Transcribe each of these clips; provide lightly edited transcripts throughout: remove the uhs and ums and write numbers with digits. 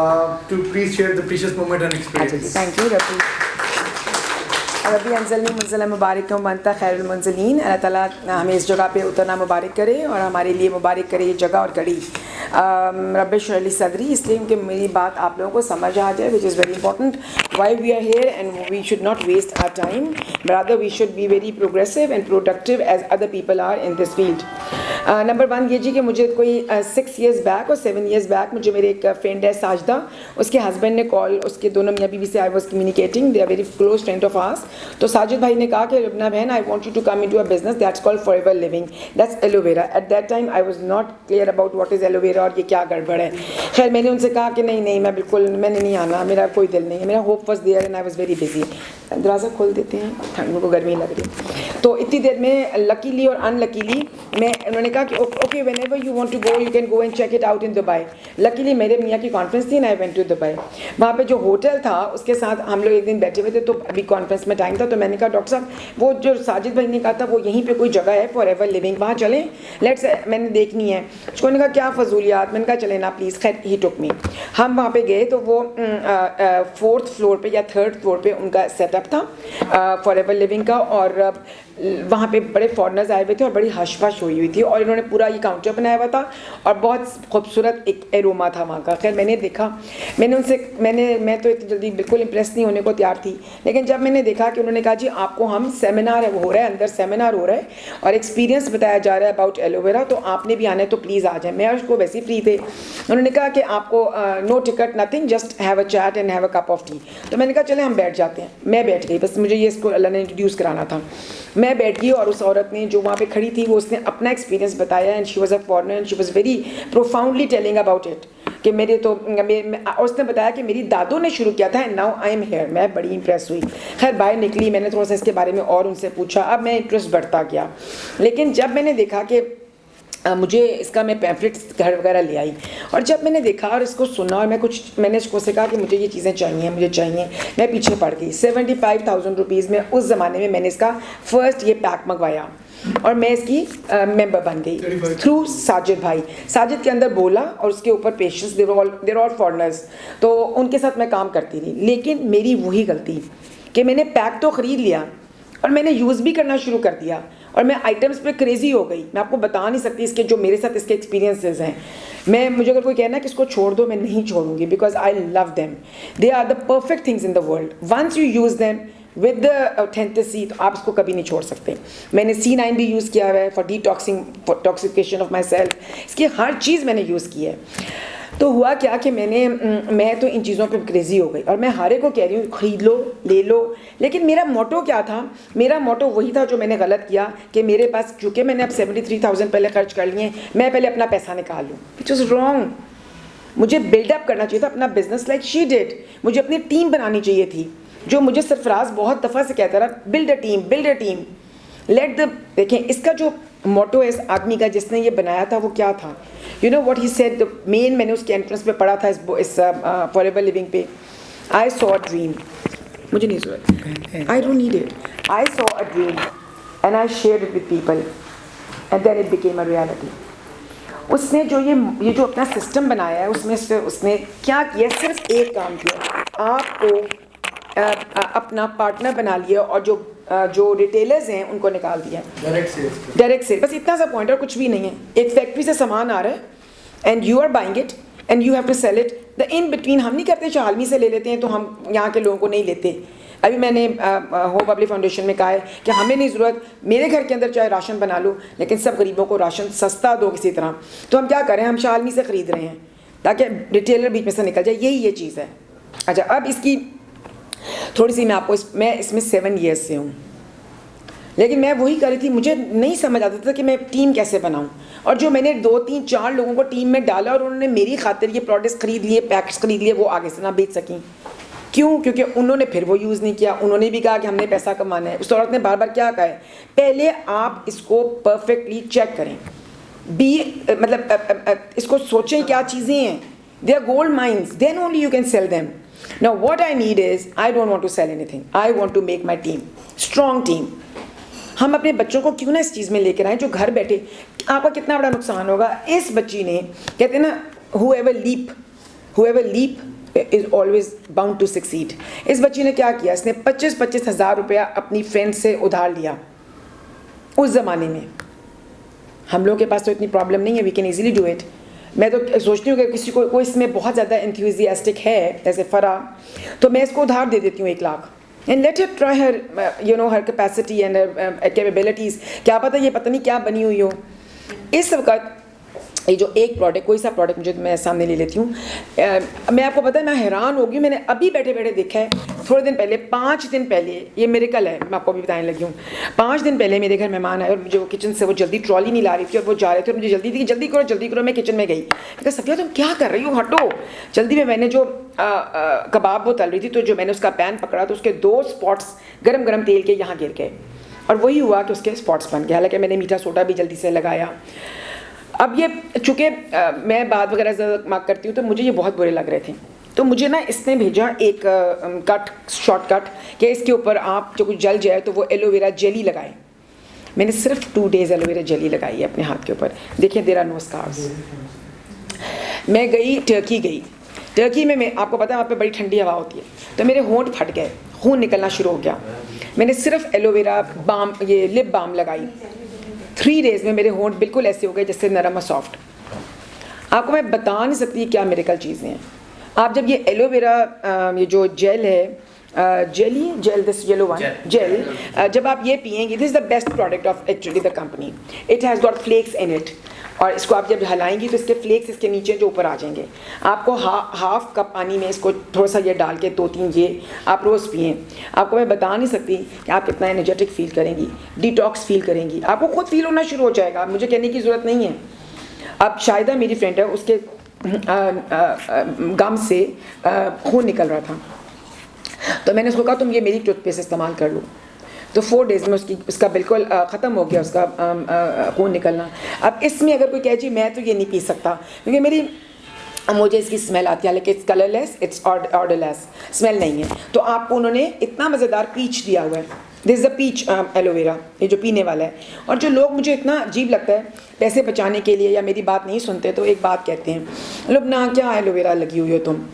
To please share the precious moment and experience. Thank you, Rabbi. रबी अंजलनी मुंज़ल मुबारक बनता खैरुल मुंज़लीन। अल्लाह ताला हमें इस जगह पे उतरना मुबारक करे और हमारे लिए मुबारक करे ये जगह और घड़ी। रब्बि इश्रह ली सदरी, इसलिए कि मेरी बात आप लोगों को समझ आ जाए, which is very important. Why we are here and we should not waste our time, rather we should be very progressive and productive as other people are in this field. Number one ये जी कि मुझे कोई 6 years back और 7 years back मुझे मेरे एक friend है साजदा, उसके हस्बैंड ने कॉल, उसके दोनों मियाँ बीवी से I was communicating, they are very close friend of ours. तो साजिद भाई ने कहा कि रुबना बहन, I want you to come into a business that's called Forever Living, that's aloe vera. At that time I was not clear about what is aloe vera और ये क्या गड़बड़ है। खैर मैंने उनसे कहा कि नहीं नहीं, मैं बिल्कुल, मैंने नहीं आना, मेरा कोई दिल नहीं है, मेरा hope was there and I was very busy. दरवाज़ा खोल देते हैं, ठंड को गर्मी लग रही है। तो इतनी देर में लकीली और अनलकीली मैं, उन्होंने कहा कि okay whenever you want to go you can go and check it out in Dubai. Luckily मेरे मियाँ की कॉन्फ्रेंस थी and I went to Dubai. वहाँ पे जो होटल था उसके साथ हम लोग एक दिन बैठे हुए थे, तो अभी कॉन्फ्रेंस में टाइम था, तो मैंने कहा डॉक्टर साहब वो जो साजिद भाई ने कहा था वो यहीं पे कोई जगह है फॉरएवर लिविंग, वहाँ चलें, लेट्स, मैंने देखनी है। उसको ने कहा क्या फजूलियात, मैंने कहा चले ना प्लीज़। खैर ही टुक मी, हम वहाँ पे गए तो वो 4th फ्लोर पे या 3rd फ्लोर पे उनका सेटअप था फॉरएवर लिविंग का, और वहाँ पे बड़े फॉरनर्स आए हुए थे और बड़ी हश-फश हुई थी, और इन्होंने पूरा ये काउंटर बनाया हुआ था और बहुत खूबसूरत एक एरोमा था वहाँ का। खैर मैंने देखा, मैंने उनसे मैं तो इतनी जल्दी बिल्कुल इंप्रेस नहीं होने को तैयार थी, लेकिन जब मैंने देखा कि उन्होंने कहा जी आपको हम सेमिनार हो रहा है, अंदर सेमिनार हो रहा है और एक्सपीरियंस बताया जा रहा है अबाउट एलोवेरा, तो आपने भी आना है तो प्लीज़ आ जाए। मैं उसको वैसे ही फ्री थे। उन्होंने कहा कि आपको no ticket nothing, just have a chat and have a cup of tea. तो मैंने कहा चले हम बैठ जाते हैं। मैं बैठ गई, बस मुझे ये इसको अल्लाह ने इंट्रोड्यूस कराना था। मैं बैठ गई और उस औरत ने जो वहाँ पे खड़ी थी वो उसने अपना एक्सपीरियंस बताया and she was a foreigner and she was very profoundly telling about it कि मेरे तो और उसने बताया कि मेरी दादों ने शुरू किया था and now I am here. मैं बड़ी इंप्रेस हुई। खैर बाहर निकली, मैंने थोड़ा सा इसके बारे में और उनसे पूछा, अब मैं इंटरेस्ट बढ़ता गया। लेकिन जब मैंने देखा कि मुझे इसका, मैं पैम्फलेट्स घर वगैरह ले आई और जब मैंने देखा और इसको सुना और मैंने इसको से कहा कि मुझे ये चीज़ें चाहिए, मुझे चाहिए, मैं पीछे पड़ गई। 75,000 रुपीज़ में उस ज़माने में मैंने इसका फर्स्ट ये पैक मंगवाया और मैं इसकी मेंबर बन गई थ्रू साजिद भाई। साजिद के अंदर बोला और उसके ऊपर पेशेंस, देर ऑल फॉरनर्स, तो उनके साथ मैं काम करती रही। लेकिन मेरी वही गलती कि मैंने पैक तो ख़रीद लिया और मैंने यूज़ भी करना शुरू कर दिया और मैं आइटम्स पे क्रेजी हो गई। मैं आपको बता नहीं सकती इसके जो मेरे साथ इसके एक्सपीरियंसेस हैं। मुझे अगर कोई कहना है कि इसको छोड़ दो, मैं नहीं छोड़ूंगी, because I love them, they are the perfect things in the world. Once you use them with the authenticity तो आप इसको कभी नहीं छोड़ सकते। मैंने C9 भी यूज़ किया है for detoxification of my self, इसकी हर चीज़ मैंने यूज़ की है। तो हुआ क्या कि मैं तो इन चीज़ों पे क्रेज़ी हो गई और मैं हारे को कह रही हूँ ख़रीद लो, ले लो। लेकिन मेरा मोटो क्या था? मेरा मोटो वही था जो मैंने गलत किया कि मेरे पास, चूँकि मैंने अब 73,000 पहले खर्च कर लिए, मैं पहले अपना पैसा निकाल लूँ, विच इज़ रॉन्ग। मुझे बिल्डअप करना चाहिए था अपना बिजनेस लाइक शी डिड। मुझे अपनी टीम बनानी चाहिए थी, जो मुझे सरफराज बहुत दफ़ा से कहता रहा, build a team, build a team, let the. देखें इसका जो मोटो है इस आदमी का जिसने ये बनाया था वो क्या था? You know what he said, main मैंने उसके एंट्रेंस पे पढ़ा था इस फॉरएवर लिविंग पे, आई सॉ अ ड्रीम। मुझे नहीं ज़रूरत, I don't need it, I saw a dream and I shared it with people and then it became a reality. उसने जो ये जो अपना सिस्टम बनाया है उसमें से उसने क्या किया? सिर्फ एक काम किया, आपको अपना पार्टनर बना लिया और जो रिटेलर्स हैं उनको निकाल दिया, डायरेक्ट सेल। बस इतना सा पॉइंट और कुछ भी नहीं है। एक फैक्ट्री से सामान आ रहा है and you are buying it and you have to sell it. The in between हम नहीं करते, चालमी से ले लेते हैं तो हम यहाँ के लोगों को नहीं लेते। अभी मैंने होप पब्लिक फाउंडेशन में कहा है कि हमें नहीं ज़रूरत, मेरे घर के अंदर चाहे राशन बना लो लेकिन सब गरीबों को राशन सस्ता दो किसी तरह। तो हम क्या करें, हम शालमी से ख़रीद रहे हैं ताकि रिटेलर बीच में से निकल जाए, यही ये चीज़ है। अच्छा, अब इसकी थोड़ी सी मैं आपको मैं इसमें 7 years से हूँ, लेकिन मैं वही कर रही थी, मुझे नहीं समझ आता था कि मैं टीम कैसे बनाऊं। और जो मैंने 2, 3, 4 लोगों को टीम में डाला और उन्होंने मेरी खातिर ये प्रोडक्ट्स खरीद लिए, पैकेट्स खरीद लिए, वो आगे से ना बेच सकें। क्यों? क्योंकि उन्होंने फिर वो यूज़ नहीं किया। उन्होंने भी कहा कि हमने पैसा कमाना है। उस औरत ने बार बार क्या कहा है, पहले आप इसको परफेक्टली चेक करें, मतलब इसको सोचें क्या चीज़ें हैं, they are gold mines, then only you can sell them. Now what I need is, I don't want to sell anything, I want to make my team strong team। हम अपने बच्चों को क्यों ना इस चीज़ में लेकर आए जो घर बैठे, आपका कितना बड़ा नुकसान होगा। इस बच्ची ने, कहते हैं ना whoever leap whoever leap is always bound to succeed. इस बच्ची ने क्या किया, इसने 25-25 हज़ार रुपया अपनी फ्रेंड से उधार लिया. उस ज़माने में हम लोगों के पास तो इतनी प्रॉब्लम नहीं है, we can easily do it. मैं तो सोचती हूँ कि किसी को कोई इसमें बहुत ज़्यादा एंथुजियास्टिक है जैसे फ़रा, तो मैं इसको उधार दे देती हूँ 1 lakh. And let her try her her capacity and capabilities. क्या पता ये पता नहीं क्या बनी हुई हो. इस वक्त ये जो एक प्रोडक्ट, कोई सा प्रोडक्ट मुझे मैं सामने ले लेती हूँ, मैं आपको पता है मैं हैरान हो गई. मैंने अभी बैठे बैठे देखा है, थोड़े दिन पहले, 5 दिन पहले, ये मिरेकल है, मैं आपको अभी बताने लगी हूँ. 5 दिन पहले मेरे घर मेहमान आए और मुझे वो किचन से वो जल्दी ट्रॉली नहीं ला रही थी और वो जा रहे थे और मुझे जल्दी थी कि जल्दी करो. मैं किचन में गई, कहा सफिया तुम क्या कर रही हो, हटो. जल्दी में मैंने जो कबाब वो तल रही थी, तो जो मैंने उसका पैन पकड़ा तो उसके 2 स्पॉट्स गरम तेल के यहाँ गिर गए और वही हुआ कि उसके स्पॉट्स बन गए. हालांकि मैंने मीठा सोडा भी जल्दी से लगाया. अब ये चूँकि मैं बात वगैरह ज़्यादा करती हूँ तो मुझे ये बहुत बुरे लग रहे थे. तो मुझे ना इसने भेजा एक शॉर्टकट कि इसके ऊपर आप जो कुछ जल जाए तो वो एलोवेरा जेली लगाएं. मैंने सिर्फ 2 डेज़ एलोवेरा जेली लगाई है अपने हाथ के ऊपर. देखिए देयर आर नो स्कार्स. मैं गई टर्की में मैं आपको पता है वहाँ पे बड़ी ठंडी हवा होती है, तो मेरे होंठ फट गए, खून निकलना शुरू हो गया. मैंने सिर्फ एलोवेरा बाम, ये लिप बाम लगाई. 3 डेज़ में मेरे होंठ बिल्कुल ऐसे हो गए जैसे नरम और सॉफ्ट. आपको मैं बता नहीं सकती क्या मेरेकल चीज़ें हैं. आप जब ये एलोवेरा ये जो जेल है, gel this yellow one gel, जब आप ये पिएंगे, this is the best product of actually the company. It has got flex in it. और इसको आप जब हिलाएंगी तो इसके फ्लेक्स इसके नीचे जो ऊपर आ जाएंगे. आपको हाफ कप पानी में इसको थोड़ा सा ये डाल के 2-3 ये आप रोज़ पिएँ. आपको मैं बता नहीं सकती कि आप कितना एनर्जेटिक फील करेंगी, डिटॉक्स फील करेंगी. आपको खुद फील होना शुरू हो जाएगा, मुझे कहने की ज़रूरत नहीं है. अब शायदा मेरी फ्रेंड है, उसके गम से खून निकल रहा था, तो मैंने उसको कहा तुम ये मेरी टूथपेस्ट इस्तेमाल कर लो. तो 4 डेज़ में उसका बिल्कुल ख़त्म हो गया उसका खून निकलना. अब इसमें अगर कोई कहे जी मैं तो ये नहीं पी सकता क्योंकि मुझे इसकी स्मेल आती है, लेकिन it's colourless, it's odourless, smell नहीं है. तो आपको उन्होंने इतना मज़ेदार पीच दिया हुआ है. This is the peach aloe vera, ये जो पीने वाला है. और जो लोग, मुझे इतना अजीब लगता है, पैसे बचाने के लिए या मेरी बात नहीं सुनते तो एक बात कहते हैं लोग, ना क्या एलोवेरा लगी हुई हो तुम,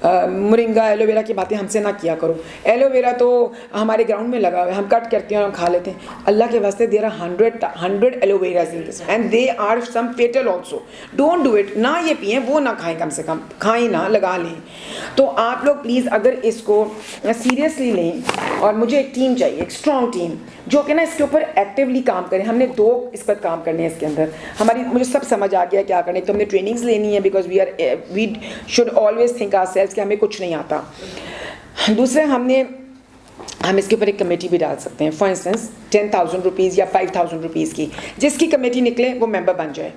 मोरिंगा एलोवेरा की बातें हमसे ना किया करो. एलोवेरा तो हमारे ग्राउंड में लगा हुआ है, हम कट करते हैं और हम खा लेते हैं. अल्लाह के वास्ते there are 100 aloe veras in this and they are some fatal also. Don't do it. ना ये पिएँ, वो ना खाएं, कम से कम खाएं ना, लगा लें. तो आप लोग प्लीज़ अगर इसको सीरियसली लें, और मुझे एक टीम चाहिए, एक स्ट्रॉन्ग टीम जो कि ना इसके ऊपर एक्टिवली काम करें. हमने 2 इस पर काम करने हैं इसके अंदर. मुझे सब समझ आ गया क्या करने. तो हमने ट्रेनिंग्स लेनी है because we should always think ourselves कि हमें कुछ नहीं आता. दूसरे हम इसके ऊपर एक कमेटी भी डाल सकते हैं. फॉर इंस्टेंस 10,000 रुपीज़ या 5,000 रुपीज़ की, जिसकी कमेटी निकले वो मेंबर बन जाए.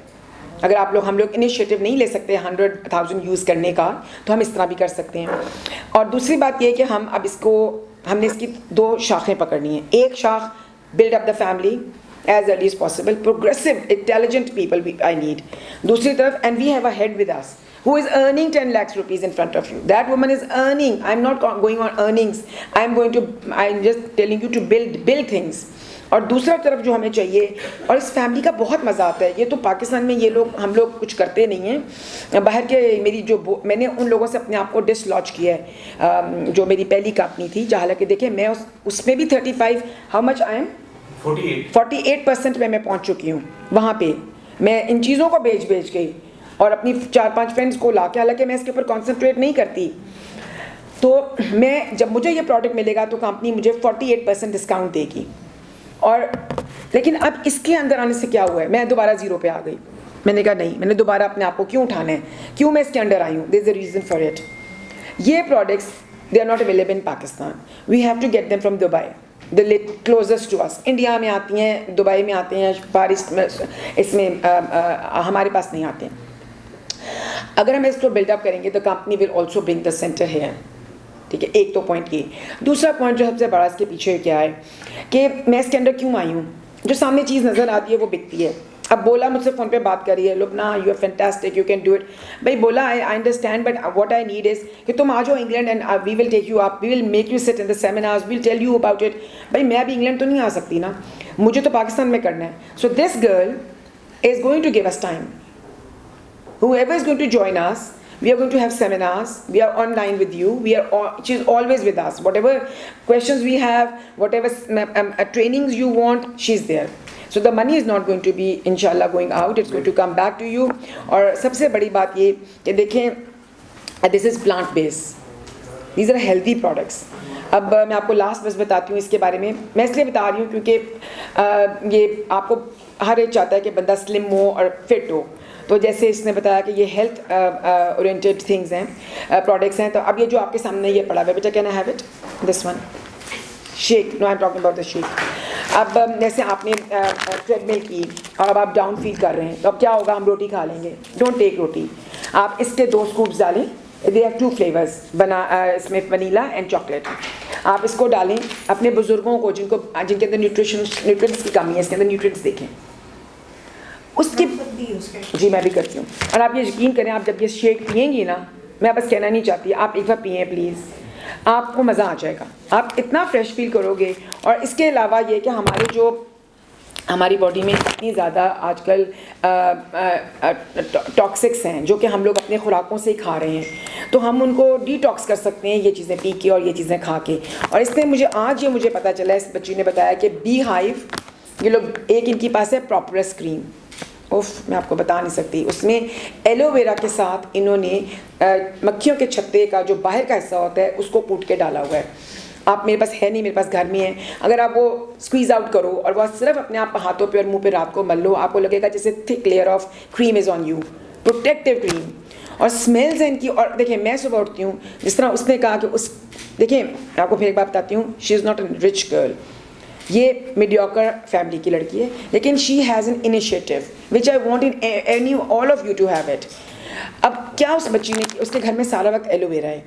अगर हम लोग इनिशिएटिव नहीं ले सकते 100,000 यूज़ करने का, तो हम इस तरह भी कर सकते हैं. और दूसरी बात ये कि हमने इसकी 2 शाखें पकड़नी है. एक शाख, build up the family as early as possible, progressive intelligent people I need. दूसरी तरफ, and we have a head with us who is earning 10 lakhs rupees in front of you. That woman is earning. I'm not going on earnings. I'm just telling you to build things. और दूसरा तरफ जो हमें चाहिए, और इस family का बहुत मज़ा आता है. ये तो पाकिस्तान में हम लोग कुछ करते नहीं हैं. बाहर के मैंने उन लोगों से अपने आप को डिसलॉन्च किया है. जो मेरी पहली कंपनी थी, जहाँ हालांकि देखिए मैं उसमें भी 35, हाउ मच आई एम 48% में मैं पहुँच चुकी हूँ. वहाँ पे मैं इन चीज़ों को बेच गई और अपनी 4-5 फ्रेंड्स को ला के, हालांकि मैं इसके ऊपर कॉन्सेंट्रेट नहीं करती. तो जब मुझे ये प्रोडक्ट मिलेगा तो कंपनी मुझे 48% डिस्काउंट देगी. और लेकिन अब इसके अंदर आने से क्या हुआ है, मैं दोबारा 0 पे आ गई. मैंने कहा नहीं, मैंने दोबारा अपने आप को क्यों उठाना है, क्यों मैं इसके अंदर आई हूँ. There is a reason for it. ये products they are not available in Pakistan. We have to get them from Dubai, the closest to us. India में आती हैं, दुबई में आते हैं, फार ईस्ट में, इसमें हमारे पास नहीं आते हैं. अगर हम इसको बिल्डअप करेंगे तो company will also bring the centre here. ठीक है, एक तो पॉइंट ये. दूसरा पॉइंट जो सबसे बड़ा इसके पीछे क्या है कि मैं इसके अंदर क्यों आई हूँ. जो सामने चीज़ नज़र आती है वो बिकती है. अब बोला मुझसे फ़ोन पे बात करी है, Lubna you are fantastic, you can do it. भाई बोला I understand, but what I need is कि तुम आ जाओ England and we will take you up, we will make you sit in the seminars, we will tell you about it. भाई मैं अभी England तो नहीं आ सकती ना, मुझे तो पाकिस्तान में करना है. So this girl is going to give us time. Whoever is going to join us We are going to have seminars. We are online with you. She's always with us. Whatever questions we have, whatever trainings you want, she's there. So the money is not going to be, inshallah, going out. It's going to come back to you. और सबसे बड़ी बात ये कि देखें, this is plant based. These are healthy products. अब मैं आपको लास्ट बस बताती हूँ इसके बारे में. मैं इसलिए बता रही हूँ क्योंकि ये आपको हर एक चाहता है कि बंदा स्लिम हो और फिट हो. तो जैसे इसने बताया कि ये हेल्थ ओरिएंटेड थिंग्स हैं, प्रोडक्ट्स हैं. तो अब ये जो आपके सामने ये पड़ा हुआ है, बेटा can I have it, this one shake. No I am talking about the shake. अब जैसे आपने ट्रेडमिल की और अब आप डाउन फील कर रहे हैं, तो अब क्या होगा, हम रोटी खा लेंगे. डोंट टेक रोटी. आप इसके 2 स्कूप्स डालें. दे हैव 2 फ्लेवर्स, इसमें वनीला एंड चॉकलेट. आप इसको डालें. अपने बुज़ुर्गों को जिनके अंदर न्यूट्रिएंट्स की कमी है, इसके अंदर न्यूट्रिएंट्स देखें. उसके जी मैं भी करती हूँ. और आप ये यकीन करें, आप जब ये शेक पिएंगी ना, मैं बस कहना नहीं चाहती, आप एक बार पिए प्लीज़, आपको मज़ा आ जाएगा. आप इतना फ्रेश फील करोगे. और इसके अलावा ये कि हमारी बॉडी में इतनी ज़्यादा आजकल टॉक्सिक्स हैं जो कि हम लोग अपने खुराकों से ही खा रहे हैं, तो हम उनको डिटॉक्स कर सकते हैं ये चीज़ें पी के और ये चीज़ें खा के. और इसने आज मुझे पता चला, इस बच्ची ने बताया कि बी हाइव, ये लोग एक इनके पास है प्रॉपरस क्रीम. उफ, मैं आपको बता नहीं सकती. उसमें एलोवेरा के साथ इन्होंने मक्खियों के छत्ते का जो बाहर का हिस्सा होता है उसको कूट के डाला हुआ है. आप, मेरे पास है नहीं, मेरे पास घर में है. अगर आप वो स्क्वीज़ आउट करो और वह सिर्फ अपने आप हाथों पे और मुंह पे रात को मल लो, आपको लगेगा जैसे thick layer of cream is on you, protective cream. और स्मेल्स हैं इनकी. और देखिए, मैं सुबह उठती हूँ, जिस तरह उसने कहा कि देखिए मैं आपको फिर एक बात बताती हूँ, she is not a rich girl. ये मीडियोकर फैमिली की लड़की है, लेकिन she has an initiative which I want in all of you to have it. अब क्या उस बच्ची ने, उसके घर में सारा वक्त एलोवेरा है.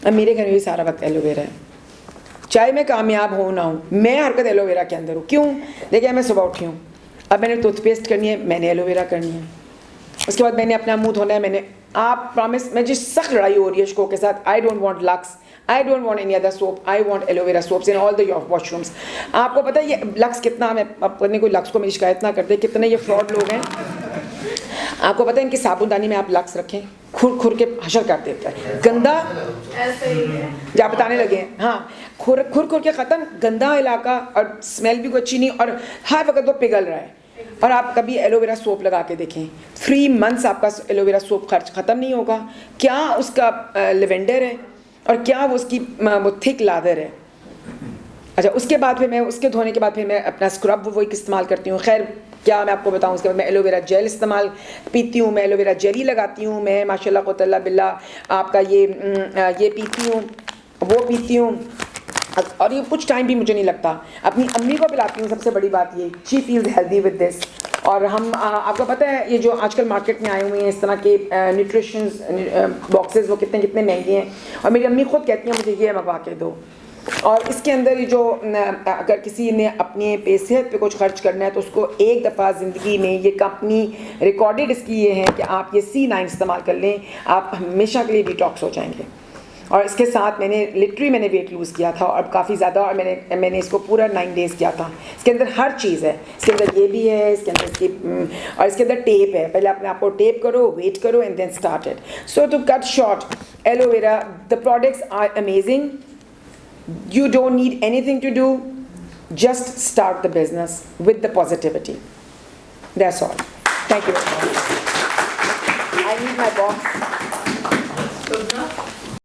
अब मेरे घर में भी सारा वक्त एलोवेरा है. चाहे मैं कामयाब हूँ ना हूँ, मैं हरकत एलोवेरा के अंदर हूँ. क्यों? देखिए, मैं सुबह उठी हूँ, अब मैंने टूथपेस्ट करनी है, मैंने एलोवेरा करनी है. उसके बाद मैंने अपना मुंह धोना है. आप प्रॉमिस, मैं जिस सख्त लड़ाई हो रही है शको के साथ, I don't want lux, I don't want any other soap, I want aloe vera soaps in all the washrooms. आपको पता है ये लक्स कितना, मैं अपने कोई लक्स को मेरी शिकायत ना करते, कितने ये फ्रॉड लोग हैं. आपको पता है इनकी साबुनदानी में आप लक्स रखें, खुर के हशर कर देता है. गंदा जा बताने लगे हैं. हाँ, खुर के ख़त्म, गंदा इलाका, और स्मेल भी कोई अच्छी नहीं, और हर वक्त वो पिघल रहा है. और आप कभी एलोवेरा सोप लगा के देखें, 3 मंथ्स आपका एलोवेरा सोप खर्च ख़त्म नहीं होगा. क्या उसका लेवेंडर है और क्या वो उसकी वो थिक लादर है. अच्छा, उसके बाद फिर मैं उसके धोने के बाद फिर मैं अपना स्क्रब वो इस्तेमाल करती हूँ. खैर क्या मैं आपको बताऊँ, उसके बाद मैं एलोवेरा जेल इस्तेमाल पीती हूँ, मैं एलोवेरा जेली लगाती हूँ, मैं माशाल्लाह क़ुव्वत बिल्लाह आपका ये पीती हूँ, वो पीती हूँ. और ये कुछ टाइम भी मुझे नहीं लगता. अपनी अम्मी को पिलाती हूँ. सबसे बड़ी बात ये, she feels healthy with this. और हम आपको पता है ये जो आजकल मार्केट में आए हुए हैं इस तरह के न्यूट्रिशन बॉक्सेस, वो कितने महंगे हैं. और मेरी अम्मी खुद कहती हैं मुझे ये मंगवा के दो. और इसके अंदर ये जो अगर किसी ने अपने सेहत पे कुछ खर्च करना है तो उसको एक दफ़ा ज़िंदगी में, ये कंपनी रिकॉर्डेड इसकी ये है कि आप ये C9 इस्तेमाल कर लें, आप हमेशा के लिए डिटॉक्स हो जाएंगे. और इसके साथ मैंने वेट लूज़ किया था, और काफ़ी ज़्यादा. और मैंने इसको पूरा 9 डेज़ किया था. इसके अंदर हर चीज़ है. इसके अंदर ये भी है, इसके अंदर और इसके अंदर टेप है. पहले अपने आप को टेप करो, वेट करो, and then started. So to cut short, aloe vera, the products are amazing. You don't need anything to do, just start the business with the positivity. That's all. Thank you. I need my box.